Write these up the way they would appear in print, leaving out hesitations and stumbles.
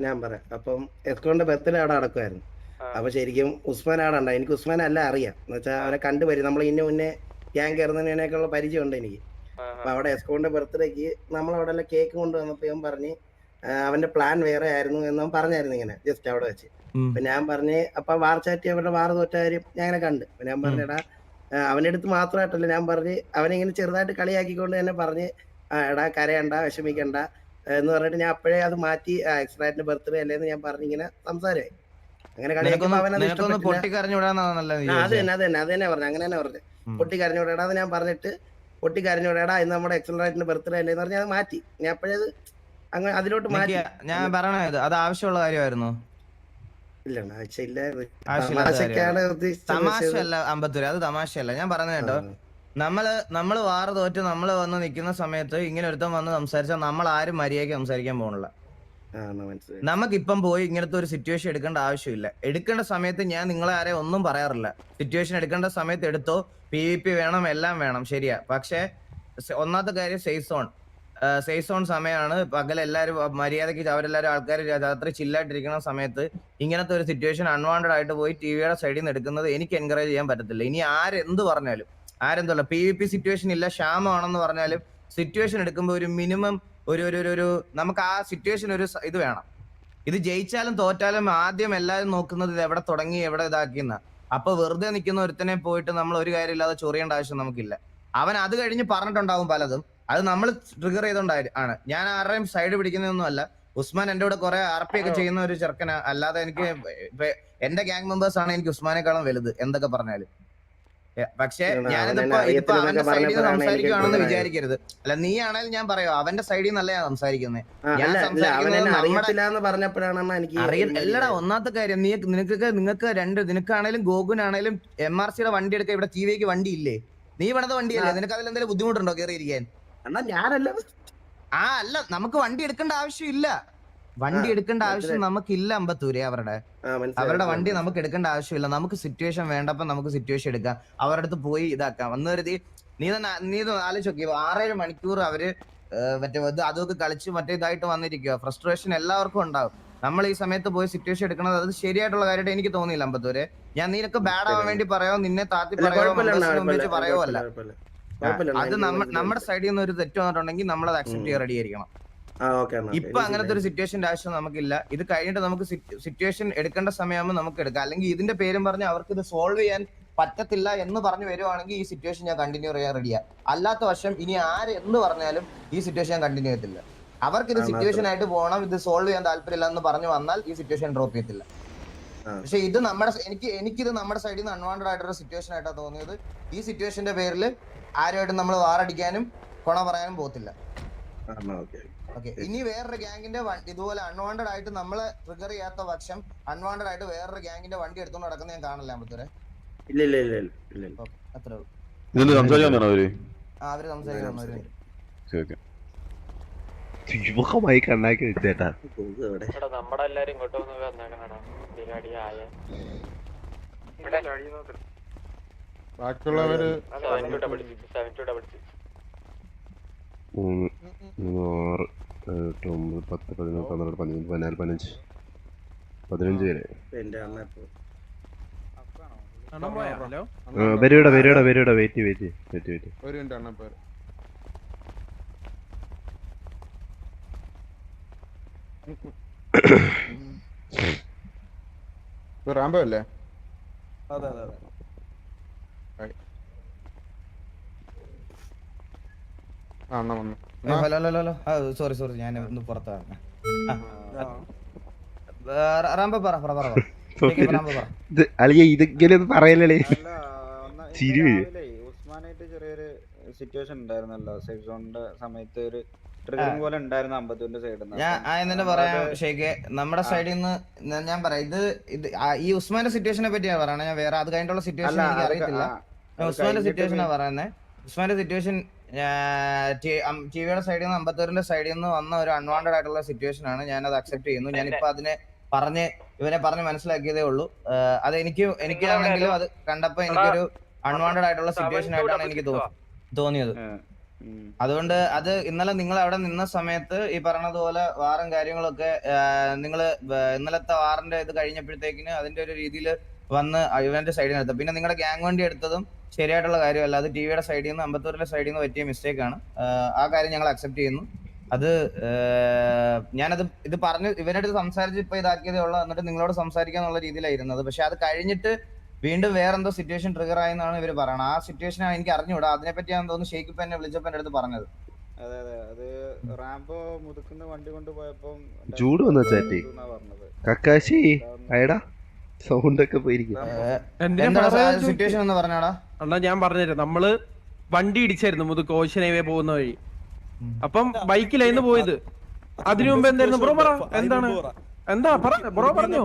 ഞാൻ പറയാം. അപ്പം എസ്കോന്റെ ബർത്ത്ഡേ അവിടെ നടക്കുമായിരുന്നു. അപ്പൊ ശരിക്കും ഉസ്മാൻ അവിടെ ഉണ്ടായി. എനിക്ക് ഉസ്മാനെ അല്ല അറിയാം എന്ന് വെച്ചാൽ അവനെ കണ്ടുപരിചയം. നമ്മൾ ഇന്ന മുന്നേ ഗ്യാങ് കയറുന്നതിനേക്കുള്ള പരിചയം ഉണ്ട് എനിക്ക്. അപ്പൊ അവിടെ എസ്കോന്റെ ബർത്ത്ഡേക്ക് നമ്മൾ അവിടെ എല്ലാം കേക്ക് കൊണ്ടുവന്നപ്പോ ഞാൻ പറഞ്ഞ് അവന്റെ പ്ലാൻ വേറെ ആയിരുന്നു എന്ന് പറഞ്ഞായിരുന്നു ഇങ്ങനെ ജസ്റ്റ് അവിടെ വെച്ച്. അപ്പൊ ഞാൻ പറഞ്ഞ് അപ്പൊ വാർ ചാറ്റി അവരുടെ വാർ തോറ്റ കാര്യം ഞാൻ അങ്ങനെ കണ്ട്. അപ്പൊ ഞാൻ പറഞ്ഞെടാ അവന്റെ അടുത്ത് മാത്രമായിട്ടല്ല ഞാൻ പറഞ്ഞ് അവനെ ഇങ്ങനെ ചെറുതായിട്ട് കളിയാക്കിക്കൊണ്ട് തന്നെ പറഞ്ഞ് എടാ കരയണ്ട വിഷമിക്കണ്ട എന്ന് പറഞ്ഞിട്ട് ഞാൻ അപ്പോഴേ അത് മാറ്റി എക്സ്ട്രാറ്റിന്റെ ബർത്ത്ഡേ അല്ലേന്ന് ഞാൻ പറഞ്ഞിങ്ങനെ സംസാരമായി. അങ്ങനെ കളിയാക്കുമ്പോ അവനത് ഇഷ്ടപ്പെട്ടില്ല. അത് തന്നെ പറഞ്ഞു. അങ്ങനെ തന്നെ പറഞ്ഞു പൊട്ടി കരഞ്ഞോടാ അത് ഞാൻ പറഞ്ഞിട്ട് പൊട്ടി കരഞ്ഞോടാ ഇന്ന് നമ്മുടെ എക്സ്ട്രാറ്റിന്റെ ബർത്ത്ഡേ അല്ലേന്ന് പറഞ്ഞാൽ അത് മാറ്റി. ഞാൻ അപ്പോഴേ അങ്ങനെ അതിലോട്ട് മാറ്റി. ഞാൻ പറയണത് അത് ആവശ്യമുള്ള കാര്യമായിരുന്നു. തമാശയല്ല അമ്പത്തൂര്, അത് തമാശയല്ല. ഞാൻ പറഞ്ഞത് കേട്ടോ, നമ്മള് വാറ് തോറ്റ് നമ്മള് വന്ന് നിൽക്കുന്ന സമയത്ത് ഇങ്ങനെ ഒരുത്തം വന്ന് സംസാരിച്ചാൽ നമ്മൾ ആരും മര്യാദയ്ക്ക് സംസാരിക്കാൻ പോകണില്ല. നമുക്കിപ്പം പോയി ഇങ്ങനത്തെ ഒരു സിറ്റുവേഷൻ എടുക്കേണ്ട ആവശ്യമില്ല. എടുക്കേണ്ട സമയത്ത് ഞാൻ നിങ്ങളെ ആരെയും ഒന്നും പറയാറില്ല. സിറ്റുവേഷൻ എടുക്കേണ്ട സമയത്ത് എടുത്തോ, PVP വേണം, എല്ലാം വേണം, ശരിയാ. പക്ഷെ ഒന്നാമത്തെ കാര്യം സേഫ് സോൺ സമയമാണ്. പകലെല്ലാരും മര്യാദയ്ക്ക് അവരെല്ലാരും ആൾക്കാർ രാത്രി ചില്ലായിട്ടിരിക്കുന്ന സമയത്ത് ഇങ്ങനത്തെ ഒരു സിറ്റുവേഷൻ അൺവാണ്ടഡ് ആയിട്ട് പോയി ടിവിയുടെ സൈഡിൽ നിന്ന് എടുക്കുന്നത് എനിക്ക് എൻകറേജ് ചെയ്യാൻ പറ്റത്തില്ല. ഇനി ആരെന്ത് പറഞ്ഞാലും ആരെന്തല്ല PVP സിറ്റുവേഷൻ ഇല്ല ക്ഷാമമാണെന്ന് പറഞ്ഞാലും സിറ്റുവേഷൻ എടുക്കുമ്പോൾ ഒരു മിനിമം ഒരു നമുക്ക് ആ സിറ്റുവേഷൻ ഒരു ഇത് വേണം. ഇത് ജയിച്ചാലും തോറ്റാലും ആദ്യം എല്ലാവരും നോക്കുന്നത് ഇത് എവിടെ തുടങ്ങി എവിടെ ഇതാക്കിയെന്ന. അപ്പൊ വെറുതെ നിൽക്കുന്ന ഒരുത്തനെ പോയിട്ട് നമ്മൾ ഒരു കാര്യമില്ലാതെ ചൊറിയേണ്ട ആവശ്യം നമുക്കില്ല. അവൻ അത് കഴിഞ്ഞ് പറഞ്ഞിട്ടുണ്ടാവും പലതും, അത് നമ്മൾ ട്രിഗർ ചെയ്തോണ്ടാണ്. ഞാൻ ആരുടെയും സൈഡ് പിടിക്കുന്നതൊന്നും അല്ല. ഉസ്മാൻ എന്റെ കൂടെ കുറെ RP ഒക്കെ ചെയ്യുന്ന ഒരു ചെറുക്കനാ. അല്ലാതെ എനിക്ക് എന്റെ ഗ്യാങ് മെമ്പേഴ്സ് ആണ് എനിക്ക് ഉസ്മാനേക്കാളും വലുത് എന്തൊക്കെ പറഞ്ഞാലും. പക്ഷെ ഞാനിതിപ്പോ അവന്റെ സൈഡിൽ നിന്ന് സംസാരിക്കുകയാണെന്ന് വിചാരിക്കരുത്. അല്ല, നീ ആണെങ്കിലും ഞാൻ പറയാം അവന്റെ സൈഡിൽ നിന്നല്ല ഞാൻ സംസാരിക്കുന്നത്. ഞാൻ സംസാരിക്കുന്നത് എല്ലടാ. ഒന്നാമത്തെ കാര്യം നിനക്കാണേലും ഗോകുനാണേലും MRCയുടെ വണ്ടി എടുക്കാൻ ഇവിടെ TVക്ക് വണ്ടി ഇല്ലേ? നീ പണിത വണ്ടിയല്ലേ? നിനക്ക് അതിൽ എന്തെങ്കിലും ബുദ്ധിമുട്ടുണ്ടോ കയറിയിരിക്കാൻ? അല്ല, നമുക്ക് വണ്ടി എടുക്കേണ്ട ആവശ്യമില്ല. വണ്ടി എടുക്കേണ്ട ആവശ്യം നമുക്കില്ല അമ്പത്തൂരെ. അവരുടെ വണ്ടി നമുക്ക് എടുക്കേണ്ട ആവശ്യമില്ല. നമുക്ക് സിറ്റുവേഷൻ വേണ്ടപ്പോ നമുക്ക് സിറ്റുവേഷൻ എടുക്കാം, അവരുടെ അടുത്ത് പോയി ഇതാക്കാം. വന്നു കരുതി നീ ആലോചിച്ച് നോക്കിയോ, 6-7 മണിക്കൂർ അവര് മറ്റേ അതൊക്കെ കളിച്ച് മറ്റേ ഇതായിട്ട് വന്നിരിക്കുക. ഫ്രസ്ട്രേഷൻ എല്ലാവർക്കും ഉണ്ടാവും. നമ്മൾ ഈ സമയത്ത് പോയി സിറ്റുവേഷൻ എടുക്കുന്നത് അത് ശരിയായിട്ടുള്ള കാര്യമായിട്ട് എനിക്ക് തോന്നിയില്ല അമ്പത്തൂരെ. ഞാൻ നിനക്ക് ബാഡ് ആവാൻ വേണ്ടി പറയോ, നിന്നെ താത്തി പറയോ, വെച്ച് പറയോ അല്ല. അത് നമ്മുടെ സൈഡിൽ നിന്ന് ഒരു തെറ്റ് വന്നിട്ടുണ്ടെങ്കിൽ നമ്മൾ അത് അക്സെപ്റ്റ് ചെയ്യാൻ റെഡി ആയിരിക്കണം. ഇപ്പൊ അങ്ങനത്തെ ഒരു സിറ്റുവേഷന്റെ ആവശ്യം നമുക്കില്ല. ഇത് കഴിഞ്ഞിട്ട് നമുക്ക് സിറ്റുവേഷൻ എടുക്കേണ്ട സമയമാകുമ്പോൾ നമുക്ക് എടുക്കാം. അല്ലെങ്കിൽ ഇതിന്റെ പേരും പറഞ്ഞ് അവർക്ക് ഇത് സോൾവ് ചെയ്യാൻ പറ്റത്തില്ല എന്ന് പറഞ്ഞു വരുവാണെങ്കിൽ ഈ സിറ്റുവേഷൻ ഞാൻ കണ്ടിന്യൂ ചെയ്യാൻ റെഡിയാ. അല്ലാത്ത വശം ഇനി ആര് എന്ന് പറഞ്ഞാലും ഈ സിറ്റുവേഷൻ ഞാൻ കണ്ടിന്യൂ ചെയ്യത്തില്ല. അവർക്ക് ഇത് സിറ്റുവേഷൻ ആയിട്ട് പോകണം, ഇത് സോൾവ് ചെയ്യാൻ താല്പര്യമില്ല എന്ന് പറഞ്ഞു വന്നാൽ ഈ സിറ്റുവേഷൻ ഡ്രോപ്പ് ചെയ്യത്തില്ല. പക്ഷെ ഇത് എനിക്കിത് നമ്മുടെ സൈഡിൽ നിന്ന് അൺവാണ്ടഡ് ആയിട്ടൊരു സിറ്റുവേഷൻ ആയിട്ടാണ് തോന്നിയത്. ഈ സിറ്റുവേഷന്റെ പേരിൽ ആരുമായിട്ടും നമ്മൾ വാറടിക്കാനും കൊണ പറയാനും പോകത്തില്ല. ഓക്കെ, ഇനി വേറൊരു ഗ്യാങ്ങിന്റെ ഇതുപോലെ അൺവാണ്ടഡ് ആയിട്ട് നമ്മളെ ട്രിഗർ ചെയ്യാത്ത പക്ഷം അൺവാണ്ടഡ് ആയിട്ട് വേറൊരു ഗ്യാങ്ങിന്റെ വണ്ടി എടുത്തോണ്ട് നടക്കുന്ന ഞാൻ കാണില്ല അമ്പത്തൂരെ. അത്രേ ഉള്ളൂ. അവര് സംസാരിക്കാൻ ബാക്കിയുള്ളവര് 15 പേര് വരൂടാ. വെയിറ്റ് ഒരു മിനിറ്റ് അണ്ണ പേര് റാംബോ അല്ലേ? അതെ. സോറി ഞാൻ ഒന്ന് പുറത്താണ്. ഇതിങ്ങനെ പറയലേ. ഉസ്മാനായിട്ട് ചെറിയൊരു സിറ്റുവേഷൻ ഉണ്ടായിരുന്നല്ലോ സേഫ് സോണിന്റെ സമയത്ത്, ഒരു ട്രിഗറിംഗ് പോലെ ഉണ്ടായിരുന്നു അമ്പത്തൂരിന്റെ സൈഡിൽ. ഞാൻ പറയാം ഷേഖെ, നമ്മുടെ സൈഡിൽ നിന്ന് ഞാൻ പറയാം. ഇത് ഈ ഉസ്മാന്റെ സിറ്റുവേഷനെ പറ്റിയാണ് പറയണത്. ഞാൻ വേറെ അത് കഴിഞ്ഞിട്ടുള്ള സിറ്റുവേഷൻ എനിക്ക് അറിയത്തില്ല. ഉസ്മാന്റെ സിറ്റുവേഷനാണ് പറയുന്നത്. ഉസ്മാന്റെ സിറ്റുവേഷൻ ടിവിയുടെ സൈഡിൽ നിന്ന് അമ്പത്തൂരിന്റെ സൈഡിൽ നിന്ന് വന്ന ഒരു അൺവാണ്ടഡ് ആയിട്ടുള്ള സിറ്റുവേഷൻ ആണ്. ഞാൻ അത് അക്സെപ്റ്റ് ചെയ്യുന്നു. ഞാനിപ്പോ ഇവനെ പറഞ്ഞ് മനസ്സിലാക്കിയതേ ഉള്ളൂ. അത് എനിക്കാണെങ്കിലും അത് കണ്ടപ്പോ എനിക്കൊരു അൺവാണ്ടഡ് ആയിട്ടുള്ള സിറ്റുവേഷൻ ആയിട്ടാണ് എനിക്ക് തോന്നിയത്. അതുകൊണ്ട് അത് ഇന്നലെ നിങ്ങൾ അവിടെ നിന്ന സമയത്ത് ഈ പറഞ്ഞതുപോലെ വാറും കാര്യങ്ങളൊക്കെ നിങ്ങൾ ഇന്നലത്തെ വാറിന്റെ ഇത് കഴിഞ്ഞപ്പോഴത്തേക്കിന് അതിന്റെ ഒരു രീതിയിൽ വന്ന് ഇവന്റെ സൈഡിൽ നിന്ന് എടുത്തത്. പിന്നെ നിങ്ങളുടെ ഗ്യാങ് വണ്ടി എടുത്തതും ശരിയായിട്ടുള്ള കാര്യമല്ല. അത് ടിവിയുടെ സൈഡിൽ നിന്ന് അമ്പത്തൂരിന്റെ സൈഡിൽ നിന്ന് പറ്റിയ മിസ്റ്റേക്ക് ആണ്. ആ കാര്യം ഞങ്ങൾ അക്സെപ്റ്റ് ചെയ്യുന്നു. അത് ഞാനത് ഇത് പറഞ്ഞ് ഇവരുടെ സംസാരിച്ച് ഇപ്പൊ ഇതാക്കിയതേ ഉള്ളൂ. എന്നിട്ട് നിങ്ങളോട് സംസാരിക്കാന്നുള്ള രീതിയിലായിരുന്നത്. പക്ഷെ അത് കഴിഞ്ഞിട്ട് വീണ്ടും വേറെന്തോ സിറ്റുവേഷൻ ട്രിഗർ ആയെന്നാണ് ഇവർ പറയുന്നത്. ആ സിറ്റുവേഷൻ എനിക്ക് അറിഞ്ഞുകൂടാ. അതിനെപ്പറ്റിയാണ് തോന്നുന്നു ഷെയ്ഖ് ഇപ്പൊ എന്നെ വിളിച്ചപ്പോ എന്റെ അടുത്ത് പറഞ്ഞത്. അതെ അതെ, അത് റാംബോ മുതുക്കുന്ന വണ്ടി കൊണ്ട് പോയപ്പോ ചൂട് വന്ന ചാറ്റി കക്കാശി അയടാ സൗണ്ട് ഒക്കെ പോയിരിക്കും. സിറ്റുവേഷൻ എന്ന് പറഞ്ഞാടാ അണ്ണാ ഞാൻ പറഞ്ഞുതരാം. നമ്മള് വണ്ടി ഇടിച്ചായിരുന്നു മുതുക്ക് ഓഷ്യൻ ഹൈവേ പോകുന്ന വഴി. അപ്പം ബൈക്കിലായിരുന്നു പോയത്. അതിനു മുമ്പ് എന്തായിരുന്നു ബ്രോ പറ, എന്താണ് എന്താ ബ്രോ പറഞ്ഞു?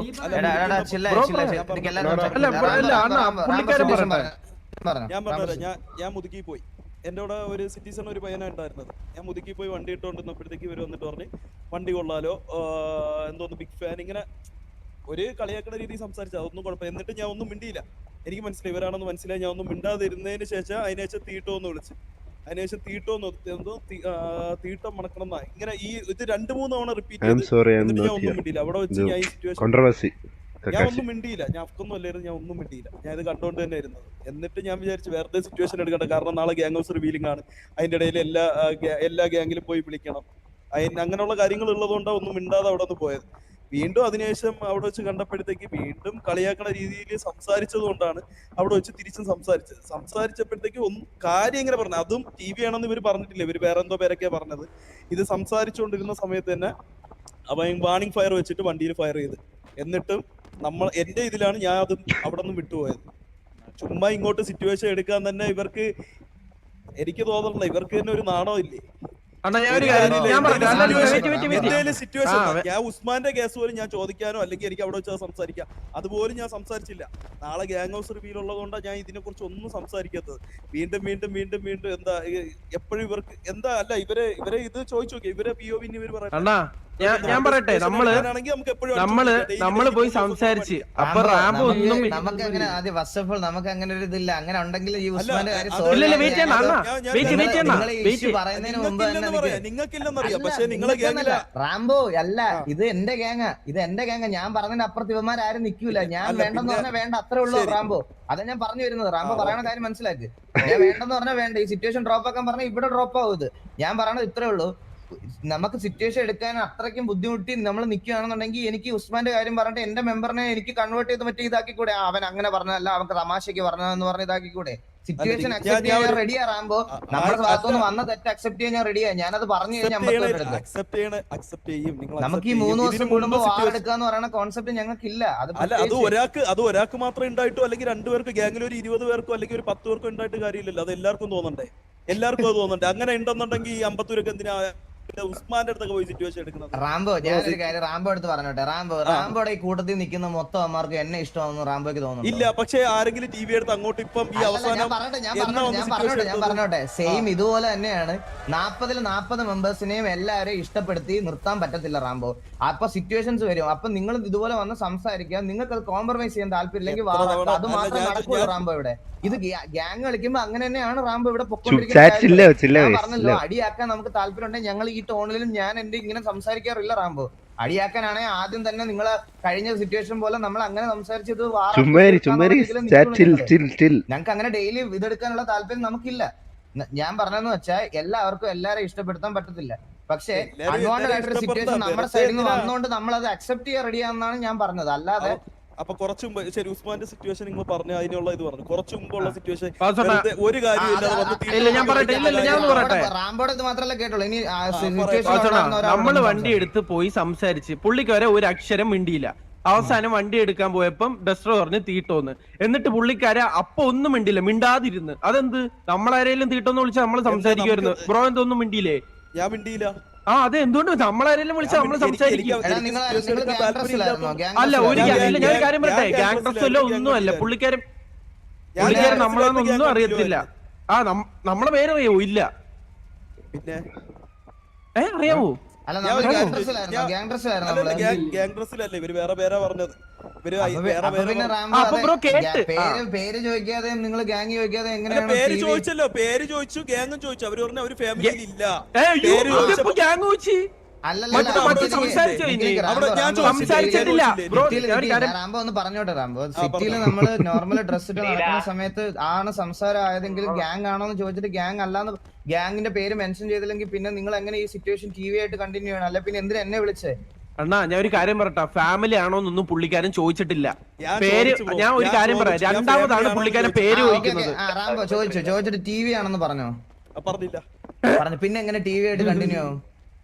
ഞാൻ മുതുക്കി പോയി. എൻ്റെ കൂടെ ഒരു സിറ്റിസൺ ഒരു പയ്യനായിട്ടായിരുന്നത്. ഞാൻ മുതുക്കി പോയി വണ്ടി ഇട്ടുകൊണ്ടിരുന്നപ്പോഴത്തേക്ക് ഇവർ വന്നിട്ട് പറഞ്ഞ് വണ്ടി കൊള്ളാലോ, എന്തോന്ന് ബിഗ് ഫാൻ, ഇങ്ങനെ ഒരു കളിയാക്കുന്ന രീതിയിൽ സംസാരിച്ചു. അതൊന്നും കുഴപ്പമില്ല. എന്നിട്ട് ഞാൻ ഒന്നും മിണ്ടിയില്ല. എനിക്ക് മനസ്സിലായി ഇവരാണെന്ന് മനസ്സിലായി. ഞാൻ ഒന്നും മിണ്ടാതിരുന്നതിന് ശേഷം അതിനുശേഷം തീട്ടോന്ന് വിളിച്ച്, അതിനുശേഷം തീട്ടോന്ന് എന്തോ തീട്ടം മണക്കണം എന്നാ ഇങ്ങനെ ഈ ഇത് 2-3 തവണ റിപ്പീറ്റ് ചെയ്ത്. ഞാൻ ഒന്നും മിണ്ടിയില്ല. അവിടെ വെച്ച് ഞാൻ ഈ സിറ്റുവേഷൻ ഞാൻ ഒന്നും മിണ്ടിയില്ല. ഞാൻ അഫ്കൊന്നും അല്ലായിരുന്നു. ഞാൻ ഒന്നും മിണ്ടിയില്ല. ഞാൻ ഇത് കണ്ടുകൊണ്ട് തന്നെ ഇരുന്നത്. എന്നിട്ട് ഞാൻ വിചാരിച്ചു വേറെ സിറ്റുവേഷൻ എടുക്കണ്ട. കാരണം നാളെ ഗ്യാങ് ഹൗസ് റിവീലിംഗ് ആണ്. അതിന്റെ ഇടയിൽ എല്ലാ ഗ്യാങ്ങിലും പോയി വിളിക്കണം. അങ്ങനെയുള്ള കാര്യങ്ങൾ ഉള്ളതുകൊണ്ടാണ് ഒന്നും മിണ്ടാതെ അവിടെ നിന്ന് പോയത്. വീണ്ടും അതിനുശേഷം അവിടെ വെച്ച് കണ്ടപ്പോഴത്തേക്ക് വീണ്ടും കളിയാക്കണ രീതിയിൽ സംസാരിച്ചത് കൊണ്ടാണ് അവിടെ വെച്ച് തിരിച്ചും സംസാരിച്ചപ്പോഴത്തേക്ക് ഒന്നും കാര്യം ഇങ്ങനെ പറഞ്ഞു. അതും TV ആണെന്ന് ഇവർ പറഞ്ഞിട്ടില്ല. ഇവർ വേറെ എന്തോ പേരൊക്കെയാ പറഞ്ഞത്. ഇത് സംസാരിച്ചുകൊണ്ടിരുന്ന സമയത്ത് തന്നെ അവൻ വാണിംഗ് ഫയർ വെച്ചിട്ട് വണ്ടിയിൽ ഫയർ ചെയ്ത്. എന്നിട്ടും എന്റെ ഇതിലാണ് ഞാൻ അതും അവിടെ നിന്നും വിട്ടുപോയത്. ചുമ്മാ ഇങ്ങോട്ട് സിറ്റുവേഷൻ എടുക്കാൻ തന്നെ ഇവർക്ക്, എനിക്ക് തോന്നുന്നില്ല ഇവർക്ക് തന്നെ ഒരു നാണോ ഇല്ലേ? സിറ്റുവേഷൻ ഞാൻ ഉസ്മാന്റെ കേസ് പോലും ഞാൻ ചോദിക്കാനോ അല്ലെങ്കിൽ എനിക്ക് അവിടെ വെച്ചാൽ സംസാരിക്കാം അതുപോലും ഞാൻ സംസാരിച്ചില്ല. നാളെ ഗ്യാങ് ഹൗസ് റിവീൽ ഉള്ളതുകൊണ്ടാണ് ഞാൻ ഇതിനെ കുറിച്ച് ഒന്നും സംസാരിക്കാത്തത്. വീണ്ടും വീണ്ടും വീണ്ടും വീണ്ടും എന്താ എപ്പോഴും ഇവർക്ക് എന്താ അല്ല ഇവരെ ഇത് ചോദിച്ചു നോക്കിയാ ഇവരെ POV ഇവര് പറയാം. ഞാൻ പറയട്ടെ, നമ്മള് പോയി സംസാരിച്ച് അപ്പൊ റാംബോ ഒന്നും നമുക്ക് അങ്ങനെ ആദ്യം ഫസ്റ്റ് ഓഫ് ഓൾ നമുക്ക് അങ്ങനെ ഒരു ഇതില്ല. അങ്ങനെ ഉണ്ടെങ്കിൽ ഈ ഉസ്മാന്റെ കാര്യം പറയുന്നതിന് മുമ്പ് നിങ്ങൾക്കില്ലെന്നറിയാം. പക്ഷെ നിങ്ങളെ റാംബോ അല്ല, ഇത് എന്റെ ഗ്യാങ്. ഞാൻ പറഞ്ഞതിന് അപ്പുറത്ത് ഇവന്മാരും നിൽക്കൂല. ഞാൻ വേണ്ടെന്ന് പറഞ്ഞാൽ വേണ്ട, അത്രേ ഉള്ളൂ റാംബോ. അതാ ഞാൻ പറഞ്ഞു വരുന്നത്. റാംബോ പറയണ കാര്യം മനസ്സിലാക്കി. ഞാൻ വേണ്ടെന്ന് പറഞ്ഞാൽ വേണ്ട. ഈ സിറ്റുവേഷൻ ഡ്രോപ്പ് ആക്കാൻ പറഞ്ഞാൽ ഇവിടെ ഡ്രോപ്പ് ആവും. ഇത് ഞാൻ പറയണത് ഇത്രേ ഉള്ളൂ. നമുക്ക് സിറ്റുവേഷൻ എടുക്കാൻ അത്രയ്ക്കും ബുദ്ധിമുട്ടി നമ്മൾ നിൽക്കുകയാണെന്നുണ്ടെങ്കിൽ എനിക്ക് ഉസ്മാന്റെ കാര്യം പറഞ്ഞിട്ട് എന്റെ മെമ്പറിനെ എനിക്ക് കൺവേർട്ട് ചെയ്ത് മറ്റേ ഇതാക്കിക്കൂടെ. അവൻ അങ്ങനെ പറഞ്ഞതല്ല, അവർക്ക് തമാശക്ക് പറഞ്ഞതെന്ന് പറഞ്ഞ് ഇതാക്കിക്കൂടെ. സിറ്റുവേഷൻ അക്സെപ്റ്റ് ചെയ്യാൻ റെഡിയാ റാംബോ. നമ്മുടെ ഭാഗത്തുനിന്ന് വന്ന തെറ്റ് അക്സെപ്റ്റ് ചെയ്യാൻ ഞാൻ റെഡിയാ. ഞാനത് പറഞ്ഞു കഴിഞ്ഞാൽ നമുക്ക് ഈ 3 ദിവസം കൂടുമ്പോൾ വാറെടുക്കാന്ന് പറയുന്ന കോൺസെപ്റ്റ് ഞങ്ങൾക്കില്ല. അത് ഒരാൾക്ക് മാത്രമേ ഉണ്ടായിട്ടോ അല്ലെങ്കിൽ 2 പേർക്ക് ഗ്യാങ്ങിൽ ഒരു 20 പേർക്കോ അല്ലെങ്കിൽ ഒരു 10 പേർക്കോ ഉണ്ടായിട്ട് കാര്യമില്ലല്ലോ. അത് എല്ലാവർക്കും തോന്നണ്ടേ? എല്ലാവർക്കും അത് തോന്നണ്ടേ? അങ്ങനെ ഉണ്ടെന്നുണ്ടെങ്കിൽ ഈ 50 എന്തിനാ ഉസ്മാന്റെ അടുത്തൊക്കെ പോയി സിറ്റുവേഷൻ എടുക്കുന്നത്? റാംബോ ഞാനൊരു കാര്യം റാംബോ അടുത്ത് പറഞ്ഞോട്ടെ. റാംബോയുടെ ഈ കൂട്ടത്തിൽ നിൽക്കുന്ന മൊത്തം അമ്മമാർക്ക് എന്നെ ഇഷ്ടമാണെന്ന് റാംബോയ്ക്ക് തോന്നുന്നു. ഇല്ല, പക്ഷെ ആരെങ്കിലും TV എടുത്ത് അങ്ങോട്ട് ഇപ്പം ഈ അവസാനം ഞാൻ പറഞ്ഞോട്ടെ സെയിം ഇതുപോലെ തന്നെയാണ്. 40 മെമ്പേഴ്സിനെയും എല്ലാവരെയും ഇഷ്ടപ്പെടുത്തി നിർത്താൻ പറ്റത്തില്ല റാംബോ. അപ്പൊ സിറ്റുവേഷൻസ് വരും. അപ്പൊ നിങ്ങൾ ഇതുപോലെ വന്ന് സംസാരിക്കുക. നിങ്ങൾക്ക് അത് കോംപ്രമൈസ് ചെയ്യാൻ താല്പര്യമില്ലെങ്കിൽ അത് മാത്രം നടക്കൂല റാംബോ. ഇവിടെ ഇത് ഗ്യാങ് കളിക്കുമ്പോ അങ്ങനെ തന്നെയാണ് റാംബോ ഇവിടെ പൊക്കോണ്ടിരിക്കുന്നത്. പറഞ്ഞല്ലോ, അടിയാക്കാൻ നമുക്ക് താല്പര്യം ഉണ്ടെങ്കിൽ ഞങ്ങൾ ഈ ടോണിലും ഞാൻ എന്റെ ഇങ്ങനെ സംസാരിക്കാറില്ല റാംബോ. അടിയാക്കാനാണെങ്കിൽ ആദ്യം തന്നെ നിങ്ങളെ കഴിഞ്ഞ സിറ്റുവേഷൻ പോലെ നമ്മൾ അങ്ങനെ സംസാരിച്ചത് ഞങ്ങൾക്ക് അങ്ങനെ ഡെയിലി ഇതെടുക്കാനുള്ള താല്പര്യം നമുക്കില്ല. ഞാൻ പറഞ്ഞതെന്ന് വെച്ചാൽ എല്ലാവർക്കും എല്ലാരെയും ഇഷ്ടപ്പെടുത്താൻ പറ്റത്തില്ല. പക്ഷെ അൺവാണ്ടഡ് ആയിട്ടൊരു സിറ്റുവേഷൻ നമ്മുടെ സൈഡിൽ നിന്ന് വന്നുകൊണ്ട് നമ്മൾ അത് അക്സെപ്റ്റ് ചെയ്യാൻ റെഡിയാണെന്നാണ് ഞാൻ പറഞ്ഞത്. അല്ലാതെ അപ്പൊ കുറച്ചു മുമ്പ് ശരി ഉസ്മാന്റെ സിറ്റുവേഷൻ നിങ്ങൾ പറഞ്ഞു, അതിനുള്ള ഇത് പറഞ്ഞു. കുറച്ചു മുമ്പുള്ള സിറ്റുവേഷൻ ഒരു റാംബോടെ ഇത് മാത്രമല്ല കേട്ടോളൂ. ഇനി നമ്മള് വണ്ടി എടുത്ത് പോയി സംസാരിച്ച് പുള്ളിക്ക് വരെ ഒരു അക്ഷരം മിണ്ടിയില്ല. അവസാനം വണ്ടി എടുക്കാൻ പോയപ്പം ഡസ്റ്റർ പറഞ്ഞ് തീട്ടോന്ന്. എന്നിട്ട് പുള്ളിക്കാരെ അപ്പൊ ഒന്നും മിണ്ടില്ല, മിണ്ടാതിരുന്ന്. അതെന്ത്? നമ്മളാരെങ്കിലും തീട്ടോന്ന് വിളിച്ചാൽ നമ്മള് സംസാരിക്കുമായിരുന്നു. ബ്രോ എന്തൊന്നും മിണ്ടിയില്ലേ? ഞാൻ മിണ്ടിയില്ല. അത് എന്തുകൊണ്ട് നമ്മളാരെങ്കിലും വിളിച്ചാൽ നമ്മള് സംസാരിക്കും. അല്ല ഒരു ഞാൻ കാര്യം പറയട്ടെ, ഗ്യാങ് ഡ്രസ് അല്ല ഒന്നുമല്ല. പുള്ളിക്കാരൻ നമ്മളൊന്നും അറിയത്തില്ല. നമ്മളെ പേരറിയാവോ? ഇല്ല. പിന്നെ അറിയാവോ? അല്ല ഞാൻ നമ്മള് ഒരു ഗ്യാങ് കാര്യം ഡ്രസ്സിലായിരുന്നു ഞാൻ- ഗ്യാങ് ഡ്രസ്സിലായിരുന്നു അല്ലല്ല നമ്മള് ഗ്യാങ് ഡ്രസ്സിലല്ലേ ഇവര് വേറെ പേരാ പറഞ്ഞത്. ഇവര് അപ്പൊ വേറെ അപ്പൊ പിന്നെ പേര് റാംബോ അപ്പൊ ബ്രോ കേട്ട്. പേര് ചോദിക്കാതെ നിങ്ങൾ ഗ്യാങ് ചോദിക്കാതെ എങ്ങനെയാണ് പേര് TV? ചോദിച്ചല്ലോ, പേര് ചോദിച്ചു, ഗ്യാങ്ങും ചോദിച്ചു. അവര് പറഞ്ഞ അവര് ഫാമിലിയിൽ ഇല്ല. അയ്യോ, പേര് ചോദിച്ചപ്പോ ഗ്യാങ് വെച്ച് അല്ലല്ല, മറ്റേ റാംബോ അവിടെ എനിക്ക് സംസാരിച്ചോ എനിക്ക് ഇനി? റാംബോ, അവിടെ ഞാൻ റാംബോ സംസാരിച്ചിട്ടില്ല ബ്രോ. സിറ്റിയില് ഞാൻ ഒരു നിക്ക്, കാര്യം ഞാൻ റാംബോ ഒന്ന് പറഞ്ഞോട്ടെ. റാംബോ സിറ്റിയില് നമ്മള് നോർമൽ ഡ്രസ് ഇട്ട് നടക്കുന്ന സമയത്ത് ആണ് സംസാരം ആയതെങ്കിൽ ഗ്യാങ് ആണോ എന്ന് ചോദിച്ചിട്ട് ഗ്യാങ് അല്ലാന്ന് ഗ്യാങ്ങിന്റെ പേര് മെൻഷൻ ചെയ്തില്ലെങ്കിൽ പിന്നെ നിങ്ങൾ എങ്ങനെ ഈ സിറ്റുവേഷൻ TV ആയിട്ട് കണ്ടിന്യൂ ചെയ്യണം? അല്ല പിന്നെ എന്തിനാ എന്നെ വിളിച്ചേ? അണ്ണാ ഞാൻ ഒരു കാര്യം പറയട്ടെ, ഫാമിലി ആണോന്നൊന്നും പുള്ളിക്കാരൻ ചോദിച്ചിട്ടില്ല. ഞാൻ പേര് ചോദിച്ചു ബ്രോ, ഞാൻ ഒരു ഞാൻ കാര്യം പറയാം, ചോദിച്ചു, ഞാൻ രണ്ടാമതാണ് family പുള്ളിക്കാരൻ ആണോന്ന് പേര് ഓക്കെ ചോദിക്കുന്നത്. റാംബോ ചോദിച്ചിട്ട് TV ആണെന്ന് പറഞ്ഞോ? പറഞ്ഞില്ല. പറഞ്ഞു പിന്നെ എങ്ങനെ TV ആയിട്ട് കണ്ടിന്യൂ ആവും?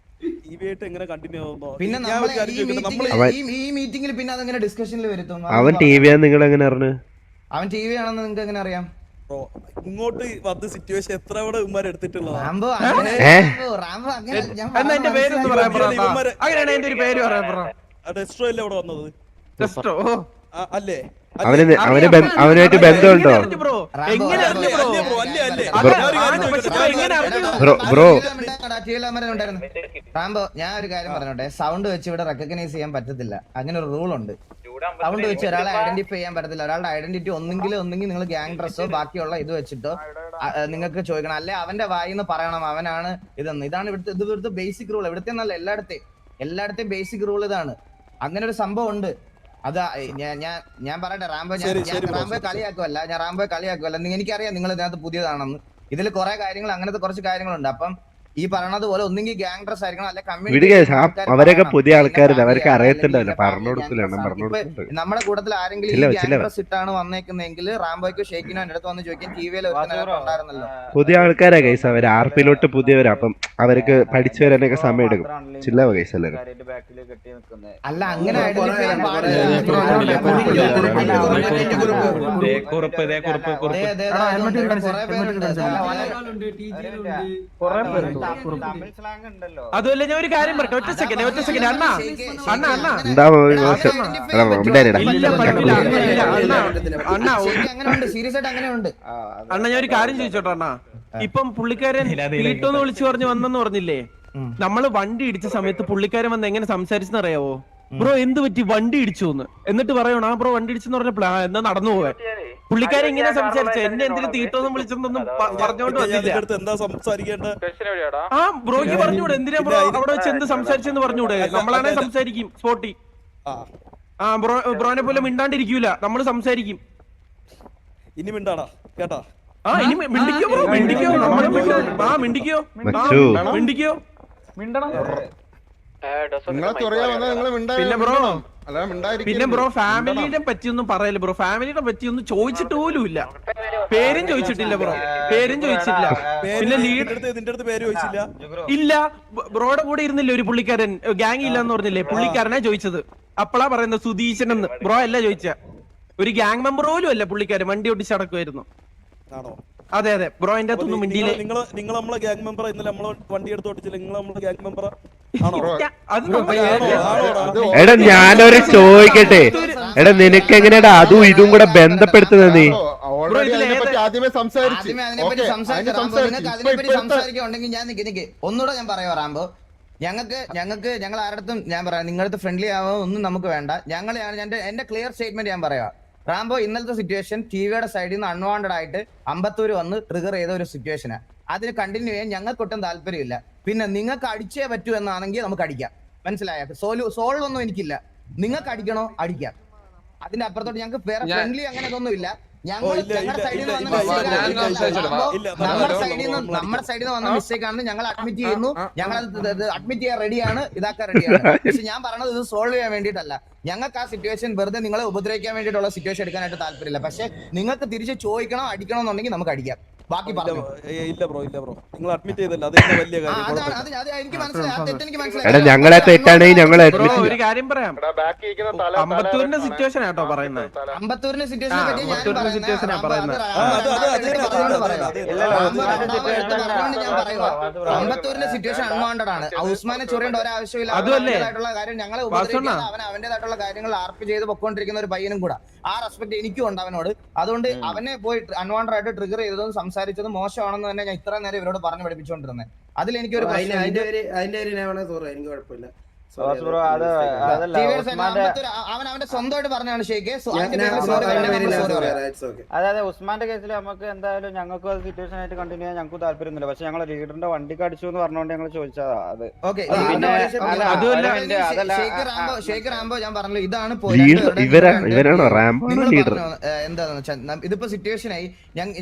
TV ആയിട്ട് എങ്ങനെ കണ്ടിന്യൂ ആവുന്നോ? പിന്നെ ഞാൻ ഒരു കാര്യം ചോദിക്കട്ടെ, നമ്മള് ഈ മീറ്റിംഗിൽ പിന്നെ അതെങ്ങനെ ഡിസ്കഷനിൽ വരുത്തും? അവൻ TV ആന്ന് നിങ്ങൾ എങ്ങനെ അറിഞ്ഞു? അവൻ TV ആണെന്ന് നിങ്ങൾക്ക് എങ്ങനെ അറിയാം? ബ്രോ ഇങ്ങോട്ട് വന്ന സിറ്റുവേഷൻ എത്ര ഇവിടെ ഉമ്മാർ എടുത്തിട്ടുള്ളതാ. റാംബോ റാംബോ അങ്ങനെ ഞാൻ എന്നാ എന്റെ പേരൊന്ന് പറയാൻ പറ. ഇവന്മാരെ- അങ്ങനെയാണ് എന്റെ ഒരു പേര് പറയാൻ പറ. ഡെസ്ട്രോ അല്ലേ ഇവിടെ വന്നത്? ജസ്റ്റോ അല്ലേ? അവനുമായിട്ട് ബന്ധമുണ്ടോ? ബ്രോ എങ്ങനെ അറിഞ്ഞു ബ്രോ? അല്ലേ ബ്രോ, അല്ലേ അല്ലേ? ബ്രോ. ഞാൻ ഒരു കാര്യം ചോദിക്കട്ടെ, ഞാൻ എങ്ങനെ അറിഞ്ഞു? ബ്രോ റാംബോ ഞാൻ ഒരു കാര്യം പറഞ്ഞോട്ടെ. സൗണ്ട് വെച്ച് ഇവിടെ റെക്കഗ്നൈസ് ചെയ്യാൻ പറ്റത്തില്ല. അങ്ങനെ ഒരു റൂൾ ഉണ്ട്. സൗണ്ട് വെച്ച് ഒരാളെ ഐഡന്റിഫൈ ചെയ്യാൻ പറ്റത്തില്ല. ഒരാളുടെ ഐഡന്റിറ്റി ഒന്നെങ്കിൽ നിങ്ങൾ ഗ്യാങ് ഡ്രസ്സോ ബാക്കിയുള്ള ഇത് വെച്ചിട്ടോ നിങ്ങൾക്ക് ചോദിക്കണം. അല്ലെ അവന്റെ വായിന്ന് പറയണം അവനാണ് ഇതെന്ന്. ഇതാണ് ഇവിടുത്തെ ബേസിക് റൂൾ. ഇവിടുത്തെ എന്നല്ല, എല്ലായിടത്തെയും ബേസിക് റൂൾ ഇതാണ്. അങ്ങനെ ഒരു സംഭവം ഉണ്ട്. അത് ഞാൻ പറയട്ടെ റാംബോ, റാംബോയെ കളിയാക്കുമല്ല. എനിക്കറിയാം നിങ്ങൾ ഇതിനകത്ത് പുതിയതാണെന്ന്. ഇതിൽ കുറെ കാര്യങ്ങൾ, അങ്ങനത്തെ കുറച്ച് കാര്യങ്ങളുണ്ട്. അപ്പം ഈ പറയണത് പോലെ ഒന്നെങ്കിൽ ഗ്യാങ് ഡ്രസ് ആയിരിക്കണം, അല്ലെ അവരൊക്കെ പുതിയ ആൾക്കാരല്ല, അവർക്ക് അറിയത്തില്ലല്ലോ. പറഞ്ഞു കൊടുക്കില്ല. നമ്മുടെ കൂട്ടത്തിൽ ആരെങ്കിലും ഈ ഗ്യാങ് ഡ്രസ് ഇട്ടാണ് വന്നേക്കുന്നെങ്കിൽ റാംബോയ്ക്കോ ഷേക്കിനോ എന്റെ അടുത്ത് വന്ന് ചോദിക്കാൻ TV ഉണ്ടായിരുന്നല്ലോ. പുതിയ ആൾക്കാരാ കൈസ്. അവര് ആർപിയിലോട്ട് പുതിയവരാ. അപ്പം അവർക്ക് പഠിച്ചു വരാനൊക്കെ സമയം എടുക്കും. ചില്ലവ കൈസ് എല്ലാവരും. അല്ല അങ്ങനെ ഐഡന്റിഫൈ ചെയ്യാൻ തമിഴ് സ്ലാങ് ഉണ്ടല്ലോ. അതുമല്ല ഞാൻ ഒരു കാര്യം പറയട്ടെ, ഒറ്റ സെക്കൻഡ് അണ്ണാ എന്താ സീരിയസ് ആയിട്ട് അങ്ങനെ ഉണ്ട്. അണ്ണാ ഞാൻ ഒരു കാര്യം ചോദിച്ചോട്ടെ അണ്ണാ. ഇപ്പം പുള്ളിക്കാരൻ വീട്ടോന്ന് വിളിച്ചു പറഞ്ഞു വന്നെന്ന് പറഞ്ഞില്ലേ? നമ്മള് വണ്ടി ഇടിച്ച സമയത്ത് പുള്ളിക്കാരൻ വന്ന് എങ്ങനെ സംസാരിച്ചെന്ന് അറിയാവോ? ബ്രോ എന്ത് പറ്റി, വണ്ടി ഇടിച്ചു എന്നിട്ട് പറയണോ ബ്രോ വണ്ടി ഇടിച്ചെന്ന് പറഞ്ഞ എന്നാ നടന്നു പോവാൻ? പുള്ളിക്കാരൻ ഇങ്ങനെ സംസാരിച്ച എന്നെ എന്തിനു തീട്ടോന്നും വിളിച്ചെന്നൊന്നും പറഞ്ഞോണ്ട് വന്നില്ല. എന്താ സംസാരിക്കേണ്ട? ആ ബ്രോയ്ക്ക് പറഞ്ഞൂടെ എന്തിനാ ബ്രോ അവിടെ വെച്ച് എന്ത് സംസാരിച്ചെന്ന് പറഞ്ഞൂടെ? നമ്മളാണെ സംസാരിക്കും സ്പോട്ടി. ആ ബ്രോനെ പോലെ മിണ്ടാണ്ടിരിക്കൂല, നമ്മള് സംസാരിക്കും. ഇനി മിണ്ടാടാ കേട്ടാ. ആ ഇനി മിണ്ടിക്കോ ബ്രോ, മിണ്ടിക്കോ. നമ്മള് മിണ്ടിക്കോ മിണ്ടിക്കോ. പിന്നെ ബ്രോ ഫാമിലിനെ പറ്റിയൊന്നും പറയല്ലേ ബ്രോ. ഫാമിലിനെ പറ്റിയൊന്നും ചോദിച്ചിട്ട് പോലും ഇല്ല. പേരും ചോദിച്ചിട്ടില്ല ബ്രോ, പേരും ചോദിച്ചില്ല. പിന്നെ നിന്റെ അടുത്ത് പേര് ചോദിച്ചില്ല? ഇല്ല. ബ്രോയുടെ കൂടെ ഇരുന്നില്ല ഒരു പുള്ളിക്കാരൻ, ഗ്യാങ് ഇല്ലെന്ന് പറഞ്ഞില്ലേ? പുള്ളിക്കാരനെ ചോദിച്ചത്. അപ്പളാ പറയുന്നത് സുധീശൻ എന്ന്. ബ്രോ അല്ല ചോദിച്ച, ഒരു ഗ്യാങ് മെമ്പർ പോലും അല്ല പുള്ളിക്കാരൻ. വണ്ടി ഓടിച്ചടക്കുമായിരുന്നു. ആണോ? അതെ ബ്രോ അതിന്റെ അകത്തൊന്നും മിണ്ടിയില്ലേ? നിങ്ങൾ നമ്മളെ ഗ്യാങ് മെമ്പർ ഇന്നലെ നമ്മളെ വണ്ടി എടുത്ത് ഓടിച്ചില്ല? നിങ്ങൾ നമ്മളെ ഗ്യാങ് മെമ്പർ? എടാ ഞാനൊരു ചോദിക്കട്ടെ, എടാ നിനക്ക് എങ്ങനെയാടാ അതും ഇതും കൂടെ ബന്ധപ്പെടുത്തുന്നത്? നീ സംസാരിക്കുന്നുണ്ടെങ്കിൽ ഞാൻ ഒന്നുകൂടെ ഞാൻ പറയാം റാംബോ. ഞങ്ങൾ ആരടുത്തും ഞാൻ പറയാം, നിങ്ങളടുത്ത് ഫ്രണ്ട്ലി ആവോ ഒന്നും നമുക്ക് വേണ്ട. എന്റെ ക്ലിയർ സ്റ്റേറ്റ്മെന്റ് ഞാൻ പറയാം. റാംബോ ഇന്നലത്തെ സിറ്റുവേഷൻ TVയുടെ സൈഡിൽ നിന്ന് അൺവാണ്ടഡ് ആയിട്ട് അമ്പത്തൂര് വന്ന് ട്രിഗർ ചെയ്ത ഒരു സിറ്റുവേഷനാണ്. അതിന് കണ്ടിന്യൂ ചെയ്യാൻ ഞങ്ങൾക്കൊട്ടും താല്പര്യമില്ല. പിന്നെ നിങ്ങൾക്ക് അടിച്ചേ പറ്റൂ എന്നാണെങ്കിൽ നമുക്ക് അടിക്കാം, മനസ്സിലായോ? സോൾവ് ഒന്നും എനിക്കില്ല. നിങ്ങൾക്ക് അടിക്കണോ അടിക്കാം. അതിന്റെ അപ്പുറത്തോട്ട് ഞങ്ങൾക്ക് വേറെ ഫ്രണ്ട്ലി അങ്ങനെ ഒന്നും ഇല്ല. നമ്മുടെ സൈഡിൽ നിന്ന് വന്ന മിസ്റ്റേക്ക് ആണെന്ന് ഞങ്ങൾ അഡ്മിറ്റ് ചെയ്യുന്നു. ഞങ്ങൾ അഡ്മിറ്റ് ചെയ്യാൻ റെഡിയാണ്, ഇതാക്കാൻ റെഡിയാണ്. പക്ഷെ ഞാൻ പറഞ്ഞത് ഇത് സോൾവ് ചെയ്യാൻ വേണ്ടിയിട്ടല്ല. ഞങ്ങൾക്ക് ആ സിറ്റുവേഷൻ വെറുതെ നിങ്ങളെ ഉപദ്രവിക്കാൻ വേണ്ടിയിട്ടുള്ള സിറ്റുവേഷൻ എടുക്കാനായിട്ട് താല്പര്യമില്ല. പക്ഷെ നിങ്ങൾക്ക് തിരിച്ച് ചോദിക്കണോ അടിക്കണോ എന്നുണ്ടെങ്കിൽ നമുക്ക് അടിക്കാം. ബാക്കി ഇല്ല ബ്രോ നിങ്ങൾ അഡ്മിറ്റ് ചെയ്തല്ല, അത് വലിയ എടാ ഞങ്ങളെ തെറ്റാണെങ്കിൽ ഞങ്ങൾ ഒരു കാര്യം പറയാം. അമ്പത്തൂരിന്റെ സിറ്റുവേഷൻ ആട്ടോ പറയുന്നത്. അമ്പത്തൂരിന്റെ സിറ്റുവേഷനെ പറയുന്നത്. അമ്പത്തൂരിന്റെ സിറ്റുവേഷൻ അൺവാണ്ടഡ് ആണ്. ഉസ്മാനെ ചൊറിയേണ്ട ഒരാവശ്യമില്ല. അതുമല്ലേ കാര്യം ഞങ്ങളെ അവന്റേതായിട്ടുള്ള കാര്യങ്ങൾ ആർപ്പ് ചെയ്ത് പൊക്കോണ്ടിരിക്കുന്ന ഒരു പയ്യനും കൂടെ. ആ റെസ്പെക്ട് എനിക്കും ഉണ്ട് അവനോട്. അതുകൊണ്ട് അവനെ പോയി അൺവാണ്ടഡ് ആയിട്ട് ട്രിഗർ ചെയ്തതും സംസാരിച്ചതും മോശമാണെന്ന് തന്നെ ഞാൻ ഇത്ര നേരം ഇവരോട് പറഞ്ഞു പഠിപ്പിച്ചുകൊണ്ടിരുന്നത്. അതിൽ എനിക്കൊരു അതിന്റെ സോറി, എനിക്ക് കുഴപ്പമില്ല. അവൻ അവന്റെ സ്വന്തമായിട്ട് പറഞ്ഞാണ് ഷേക്ക്. അതായത് ഉസ്മാന്റെ കേസിൽ നമുക്ക് എന്തായാലും ഞങ്ങൾക്ക് സിറ്റുവേഷൻ ആയിട്ട് കണ്ടിന്യൂ ചെയ്യാൻ ഞങ്ങൾക്ക് താല്പര്യമൊന്നുമില്ല. പക്ഷെ ഞങ്ങൾ ലീഡറിന്റെ വണ്ടിക്ക് അടിച്ചു എന്ന് പറഞ്ഞുകൊണ്ട് ഞങ്ങൾ ചോദിച്ചതാ. അത് ഷേക്ക് റാംബോ ഞാൻ പറഞ്ഞു ഇതാണ് എന്താന്ന് വെച്ചാൽ ഇതിപ്പോ സിറ്റുവേഷൻ ആയി.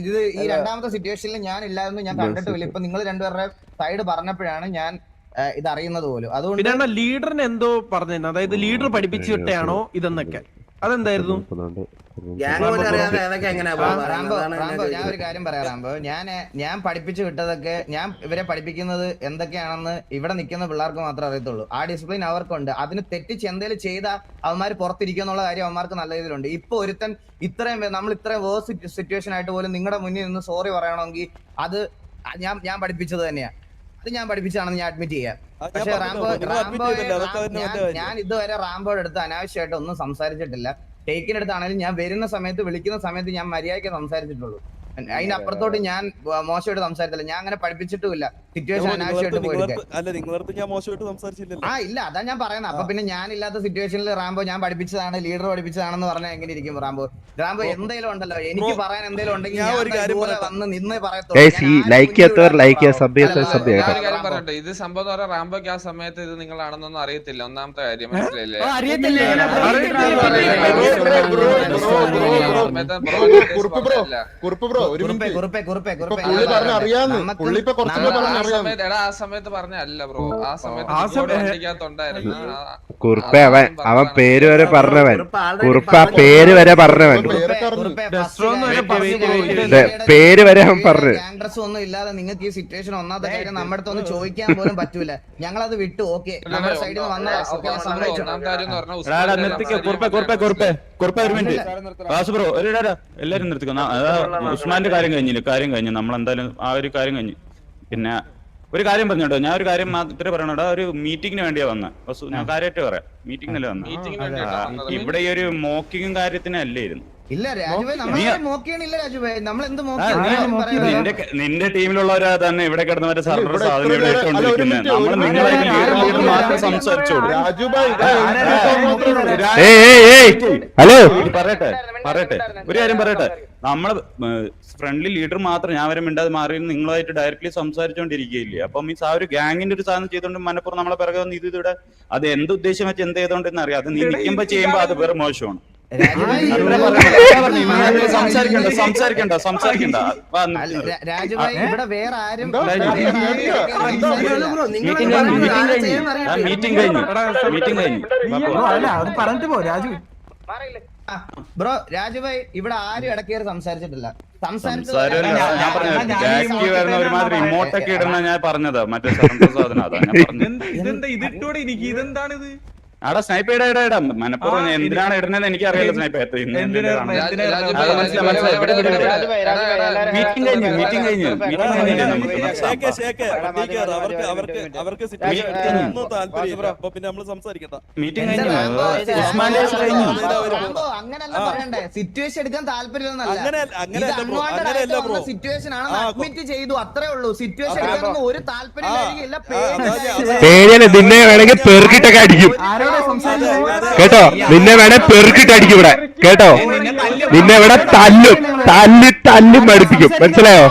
ഇത് ഈ രണ്ടാമത്തെ സിറ്റുവേഷനിൽ ഞാൻ ഇല്ലായിരുന്നു, ഞാൻ കണ്ടിട്ടില്ല. ഇപ്പൊ നിങ്ങൾ രണ്ടുപേരുടെ സൈഡ് പറഞ്ഞപ്പോഴാണ് ഞാൻ ഇത് അറിയുന്നത് പോലും. അതുകൊണ്ട് ലീഡറിന് എന്തോ പറഞ്ഞു, അതായത് ലീഡർ പഠിപ്പിച്ചു വിട്ടയാണോ ഇതെന്നൊക്കെ. അതെന്തായിരുന്നു? റാംബോ ഞാൻ ഒരു കാര്യം പറയാം റാംബോ. ഞാൻ പഠിപ്പിച്ചു വിട്ടതൊക്കെ, ഞാൻ ഇവരെ പഠിപ്പിക്കുന്നത് എന്തൊക്കെയാണെന്ന് ഇവിടെ നിൽക്കുന്ന പിള്ളേർക്ക് മാത്രമേ അറിയത്തുള്ളൂ. ആ ഡിസിപ്ലിൻ അവർക്കുണ്ട്. അതിന് തെറ്റിച്ച് എന്തെങ്കിലും ചെയ്താൽ അവന്മാർ പുറത്തിരിക്കുക എന്നുള്ള കാര്യം അവന്മാർക്ക് നല്ല രീതിയിലുണ്ട്. ഇപ്പൊ ഒരുത്തൻ നമ്മൾ ഇത്രയും വേഴ്സ് സിറ്റുവേഷൻ ആയിട്ട് പോലും നിങ്ങളുടെ മുന്നിൽ നിന്ന് സോറി പറയണമെങ്കിൽ അത് ഞാൻ പഠിപ്പിച്ചത് തന്നെയാണ്. അത് ഞാൻ പഠിപ്പിച്ചാണെന്ന് ഞാൻ അഡ്മിറ്റ് ചെയ്യാം. പക്ഷെ ഞാൻ ഇതുവരെ റാംബോയുടെ അടുത്ത് അനാവശ്യമായിട്ട് ഒന്നും സംസാരിച്ചിട്ടില്ല. ടേക്കിനടുത്താണെങ്കിലും ഞാൻ വരുന്ന സമയത്ത് വിളിക്കുന്ന സമയത്ത് ഞാൻ മര്യാദയ്ക്ക് സംസാരിച്ചിട്ടുള്ളൂ. അതിനപ്പുറത്തോട്ട് ഞാൻ മോശമായിട്ട് സംസാരിച്ചില്ല. ഞാൻ അങ്ങനെ പഠിപ്പിച്ചിട്ടുമില്ല. സിറ്റുവേഷൻ അനാവശ്യമായിട്ട് ഇല്ല, അതാ ഞാൻ പറയുന്നത്. അപ്പൊ പിന്നെ ഞാനില്ലാത്ത സിറ്റുവേഷനിൽ റാംബോ ഞാൻ പഠിപ്പിച്ചതാണ്, ലീഡർ പഠിപ്പിച്ചതാണെന്ന് പറഞ്ഞാൽ എങ്ങനെ ഇരിക്കും റാംബോ? എന്തെങ്കിലും ഉണ്ടല്ലോ എനിക്ക് പറയാൻ എന്തെങ്കിലും ഉണ്ടെങ്കിൽ വന്ന് നിന്ന് പറയത്തുള്ളൂ. ഇത് സംഭവം റാംബോക്ക് ആ സമയത്ത് ഇത് നിങ്ങളാണെന്നൊന്നും അറിയത്തില്ല. ഒന്നാമത്തെ കാര്യം മനസ്സിലായില്ലേ? ആ സമയത്ത് പറഞ്ഞല്ല ബ്രോ. ആ സമയത്ത് കുറുപ്പ അവൻ പേര് വരെ പറഞ്ഞവൻ. കുറുപ്പ പേര് വരെ പറഞ്ഞവൻ. പേര് വരെ അവൻ പറഞ്ഞു. ഡ്രസ് ഒന്നും ഇല്ലാതെ നിങ്ങൾക്ക് ഈ സിറ്റുവേഷൻ ഒന്നാമത്തെ കാര്യം നമ്മുടെ അടുത്ത് ഒന്ന് ചോദിക്കാൻ പോലും പറ്റൂല. ഞങ്ങളത് വിട്ടു. ഓക്കെ, നമ്മുടെ സൈഡിൽ നിന്ന് വന്ന എല്ലാരും നിർത്തിക്കോ. ഉസ്മാന്റെ കാര്യം കഴിഞ്ഞു. നമ്മളെന്തായാലും ആ ഒരു കാര്യം കഴിഞ്ഞു. പിന്നെ ഒരു കാര്യം പറഞ്ഞോട്ടോ, ഞാൻ ഒരു കാര്യം മാത്രമേ പറയണോട്ടോ. ഒരു മീറ്റിംഗിന് വേണ്ടിയാ വന്ന. ഞാൻ കാര്യമായിട്ട് പറയാം, മീറ്റിംഗിനല്ലേ വന്ന. ഇവിടെ ഈ ഒരു മോക്കിങ്ങും കാര്യത്തിനല്ലായിരുന്നു. ഇല്ല രാജുഭായ്, രാജുഭായ് നമ്മൾ എന്ത് നിന്റെ ടീമിലുള്ളവരാ തന്നെ ഇവിടെ കിടന്ന മറ്റേ സർവർ സാധനം ഇവിടെ ഇട്ടുകൊണ്ടിരിക്കുന്നത്. നമ്മൾ നിങ്ങളായിട്ട് മാത്രം സംസാരിച്ചോളൂ. ഹലോ, പറയട്ടെ ഒരു കാര്യം പറയട്ടെ. നമ്മള് ഫ്രണ്ട്ലി ലീഡർ മാത്രം ഞാൻ വരെ മിണ്ടാതെ മാറി നിങ്ങളായിട്ട് ഡയറക്ട്ലി സംസാരിച്ചോണ്ടിരിക്കുകയില്ലേ? അപ്പം മീൻസ് ആ ഒരു ഗാങ്ങിന്റെ ഒരു സാധനം ചെയ്തോണ്ട് മനപ്പുറം നമ്മളെ പിറകെ വന്ന് ഇതിവിടെ അത് എന്ത് ഉദ്ദേശം വെച്ച് എന്ത് ചെയ്തോണ്ടെന്ന് അറിയാം. അത് നീ നിൽക്കുമ്പോ ചെയ്യുമ്പോ അത് വേറെ മോശമാണ്. സംസാരിക്കണ്ട. രാജുഭായ് ഇവിടെ വേറെ ആരും മീറ്റിംഗ് കഴിഞ്ഞു. ബ്രോ രാജുഭായ് ഇവിടെ ആരും ഇടക്കേറി സംസാരിച്ചിട്ടില്ല. ഒരുമാതിരി ഇമോട്ടൊക്കെ ഇടുന്ന ഞാൻ പറഞ്ഞതാ. മറ്റേ സാധനം അതാ ഞാൻ ഇതെന്താണിത്? അവിടെ സ്നൈപ്പ് ഇടാ മനപ്പൂർവ്വം എന്തിനാണ് ഇടുന്നത് എനിക്ക് അറിയില്ല. സ്നൈപ്പ് മീറ്റിംഗ് കഴിഞ്ഞു. അങ്ങനല്ല പറയണ്ടേ, സിറ്റുവേഷൻ എടുക്കാൻ താല്പര്യമൊന്നുമല്ല. സിറ്റുവേഷൻ ആണ്, അഡ്മിറ്റ് ചെയ്തു, അത്രേ ഉള്ളൂ. സിറ്റുവേഷൻ എടുക്കാൻ ഒരു താല്പര്യം നിന്നെ വേണമെങ്കിൽ പെറുക്കിട്ടൊക്കെ അടിക്കും കേട്ടോ. നിന്നെ വേണേ പെറുക്കിട്ട് അടിക്കും ഇവിടെ കേട്ടോ. നിന്നെ ഇവിടെ തല്ലും പഠിപ്പിക്കും, മനസ്സിലായോ?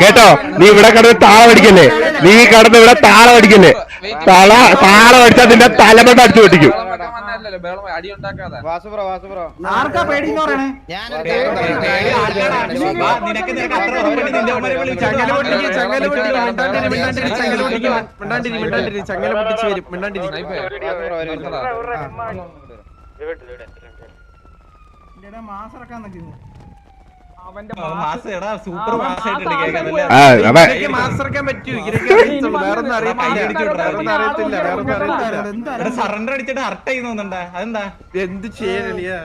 കേട്ടോ, നീ ഇവിടെ കിടന്ന് താളം അടിക്കല്ലേ. നീ കിടന്ന് ഇവിടെ താളം അടിക്കല്ലേ. താളം അടിച്ചാൽ നിന്റെ തലമണ്ട അടിച്ചു പൊട്ടിക്കും. സറണ്ടർ അടിച്ചിട്ട് ഹർട്ട് ചെയ്യുന്നുണ്ടാ. അതെന്താ എന്ത് ചെയ്യാ?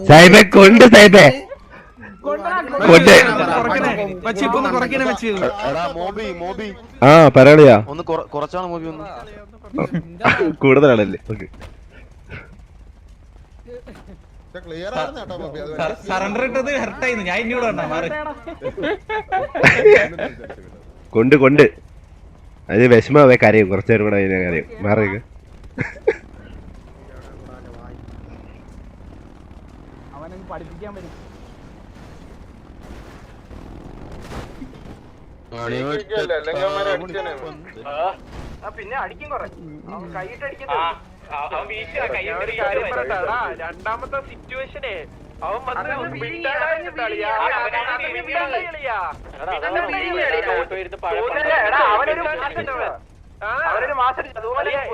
സാഹിബെ കൊണ്ട് സാഹിബെ കൊണ്ട് വെച്ച് ഇപ്പൊ ഒന്ന് കുറയ്ക്കണേ വെച്ച്. ആ പറയണിയാ ഒന്ന് കുറച്ചാണ് മൂവി ഒന്ന് കൂടുതലാണല്ലേ. ഓക്കെ സറണ്ടർ ഇട്ടത് ഹെർട്ടായിരുന്നു. ഞാൻ ഇന്നോട് പറഞ്ഞ മാറി കൊണ്ട് അത് വിഷമാവേ കരയും കുറച്ചേരം കൂടെ അതിനെ കരയും മാറിയൊക്കെ. പഠിപ്പിക്കാൻ പറ്റും. പിന്നെ അടിക്കും കുറെ കൈയിട്ടടിക്കുന്നത്. രണ്ടാമത്തെ സിറ്റുവേഷനെ അവൻ അവനൊരു മാസം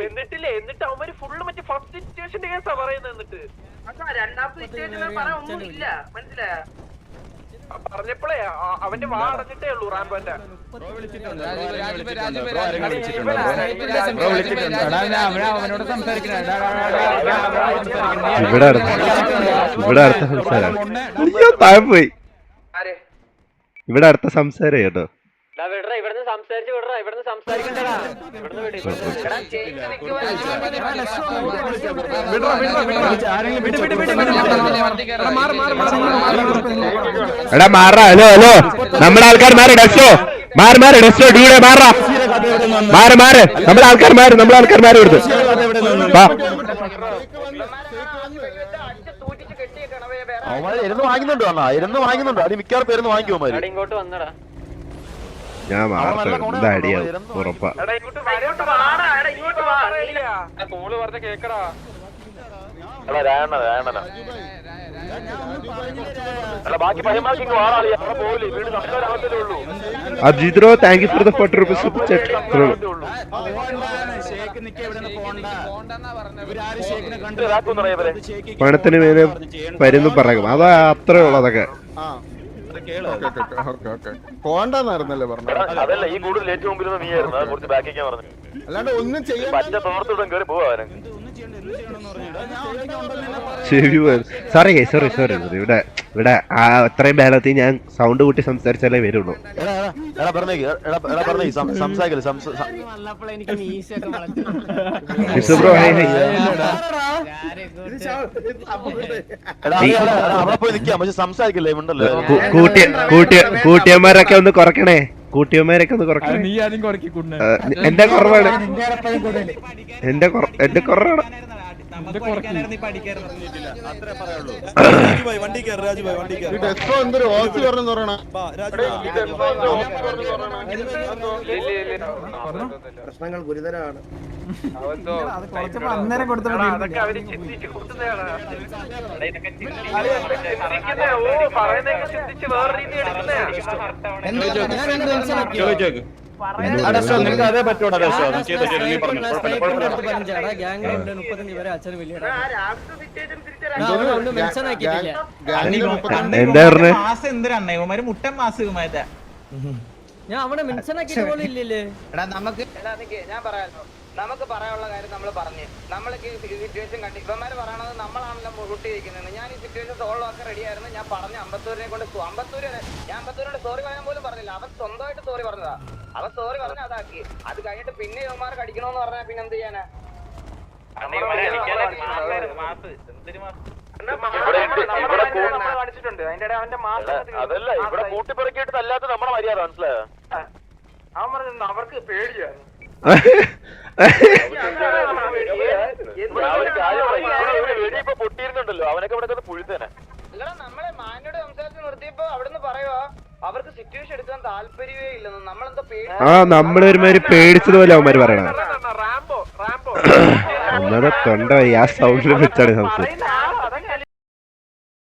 എന്നിട്ടില്ലേ, എന്നിട്ട് അവന്മാര് ഫുള്ള് മറ്റേ ഫസ്റ്റ് സിറ്റുവേഷന്റെ കേസാ പറയുന്നത്. എന്നിട്ട് രണ്ടാമത്തെ സിറ്റുവേഷൻ പറയാൻ ഒന്നുമില്ല, മനസ്സിലായോ? പറഞ്ഞപ്പോഴേ അവന്റെ വാ അടഞ്ഞിട്ടേ ഉള്ളൂ റാംബോന്റെ. ഇവിടെ അടുത്ത സംസാരം. അയ്യോ താഴെ പോയി. ഇവിടെ അടുത്ത സംസാരം കേട്ടോ. ഇവിടുന്ന് സംസാരിച്ച് വിടറ, ഇവിടുന്ന് സംസാരിക്കണ്ടടാ. എടാ മാറാ. ഹലോ ഹലോ നമ്മുടെ ആൾക്കാർ മാറി. ഡെസ്റ്റോ മാറി ഡെസ്റ്റോ ഡ്യൂടെ മാറാ. മാറ് നമ്മുടെ ആൾക്കാർ മാറി കൊടുത്തു. വാങ്ങിക്കുന്നുണ്ടോ അടി മിക്കവാറും പേരുന്ന് വാങ്ങിക്കുമാര്. ഇങ്ങോട്ട് വന്നടാ. ഞാൻ മാറട്ടെ. എന്താ അടിയാവും ഉറപ്പാ. അജിദ്രോ thank you for the 40 rupees super chat. പണത്തിന് മേലെ പരുന്നും പറയും. അതാ അത്രേ ഉള്ളൂ. അതൊക്കെ പോണ്ടെന്നായിരുന്നല്ലേ പറഞ്ഞത്. അതല്ല ഈ കൂടുതൽ ഏറ്റവും മുമ്പിൽ നീയായിരുന്നു. അത് കുറച്ച് ബാക്കിക്കാൻ പറഞ്ഞു. അല്ലാണ്ട് ഒന്നും ചെയ്യാൻ പറ്റ തോർത്തിടും കയറി പോവാൻ. സോറി ഇവിടെ അത്രയും ബേലത്തിൽ ഞാൻ സൗണ്ട് കൂട്ടി സംസാരിച്ചാലേ വരുള്ളൂ. കൂട്ടിയന്മാരൊക്കെ ഒന്ന് കുറയ്ക്കണേ. നീ ആദ്യം കുറയ്ക്കും. എന്റെ കുറവാണ്. എന്റെ കുറവാണ്. പ്രശ്നങ്ങൾ ഗുരുതരമാണ്. അന്നേരം അതൊക്കെ അവര് ചിന്തിച്ച് കൊടുക്കുന്നതാണ്. ചിന്തിച്ച് വേറെ രീതി നിനക്ക് അതേ പറ്റൂടാ. എന്താ പറഞ്ഞേ? മുട്ടൻ മാസമായിട്ട് ഞാൻ അവിടെ മെൻഷനാക്കിയിട്ട് പോലും ഇല്ലല്ലേ. നമുക്ക് ഞാൻ പറയാമല്ലോ, നമുക്ക് പറയാനുള്ള കാര്യം നമ്മൾ പറഞ്ഞു. നമ്മളൊക്കെ ഈ സിറ്റുവേഷൻ കണ്ടി ഇവന്മാര് പറയണത് നമ്മളാണല്ലോ മുഴുട്ടിയിരിക്കുന്നത്. ഞാൻ ഈ സിറ്റുവേഷൻ സോൾവ് ആക്കാൻ റെഡി ആയിരുന്നു. ഞാൻ പറഞ്ഞ അമ്പത്തൂരിനെ കൊണ്ട് ഞാൻ അമ്പത്തൂരിനോട് സോറി പറയാൻ പോലും പറഞ്ഞില്ല. അവൻ സ്വന്തമായിട്ട് സോറി പറഞ്ഞതാ. അവൻ സോറി പറഞ്ഞ അതാക്കി. അത് കഴിഞ്ഞിട്ട് പിന്നെ ഇവന്മാരെ കടിക്കണോന്ന് പറഞ്ഞാൽ പിന്നെ എന്ത് ചെയ്യാനാ? കാണിച്ചിട്ടുണ്ട്. അതിന്റെ ഇടയിൽ അവന്റെ അതല്ല ഇവിടെ കൂട്ടിപ്പറക്കിയിട്ട് അല്ലാത്ത നമ്മളെ മര്യാദ മനസ്സിലായോ? അവൻ പറഞ്ഞു അവർക്ക് പേടിയാണ്. വെടിയിപ്പോ പൊട്ടിയിരുന്നുണ്ടല്ലോ, അവനൊക്കെ ഇവിടെ പുഴുത്തേനെ. അല്ലടാ, നമ്മളെ മാനോട് സംസാരിച്ച് നിർത്തിയപ്പോ അവിടുന്ന് പറയുവാ അവർക്ക് സിറ്റുവേഷൻ എടുക്കാൻ താല്പര്യമേ ഇല്ലെന്ന്. നമ്മളെന്തോ നമ്മളൊരുമാതിരി പേടിച്ചതുപോലെ അവന്മാര് പറയണ. ഒന്നത് തൊണ്ട ആ സൗണ്ടിൽ വെച്ചാണ് സംസാരിച്ചത്.